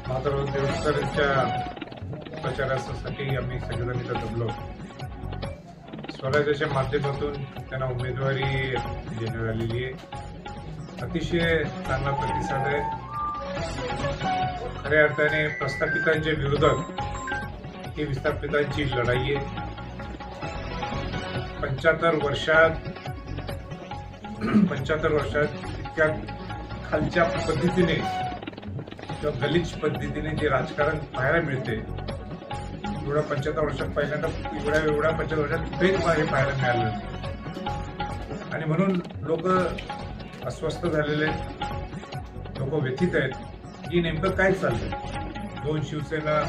मात्र देवेश्वरांच्या प्रचारासाठी आम्ही सगळेजण इथं जमलो. स्वराज्याच्या माध्यमातून त्यांना उमेदवारी देण्यात आलेली आहे. अतिशय चांगला प्रतिसाद आहे. खऱ्या अर्थाने प्रस्थापितांच्या विरोधात ही विस्थापितांची लढाई आहे. 75 वर्षात इतक्या खालच्या पद्धतीने किंवा गलिच्छ पद्धतीने जे राजकारण पाहायला मिळते, एवढ्या 75 वर्षात पहिल्यांदा एवढ्या 75 वर्षात कुठेही हे पाहायला मिळालं नाही. आणि म्हणून लोक अस्वस्थ झालेले, लोक व्यथित आहेत की नेमकं काय चाललंय. 2 शिवसेना,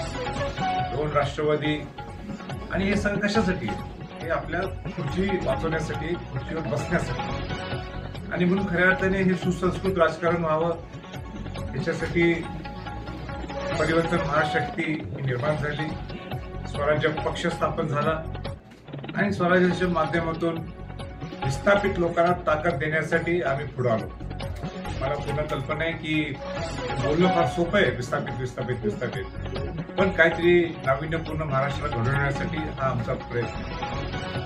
2 राष्ट्रवादी, आणि हे सगळं कशासाठी? हे आपल्या खुर्ची वाचवण्यासाठी, खुर्चीवर बसण्यासाठी. आणि म्हणून खऱ्या अर्थाने हे सुसंस्कृत राजकारण व्हावं, याच्यासाठी परिवर्तन महाशक्ती ही निर्माण झाली. स्वराज्य पक्ष स्थापन झाला आणि स्वराज्याच्या माध्यमातून विस्थापित लोकांना ताकद देण्यासाठी आम्ही पुढे आलो. मला पूर्ण कल्पना आहे की बोलणं फार सोपं आहे, विस्थापित, पण काहीतरी नाविन्यपूर्ण महाराष्ट्राला घडवण्यासाठी हा आमचा प्रयत्न आहे.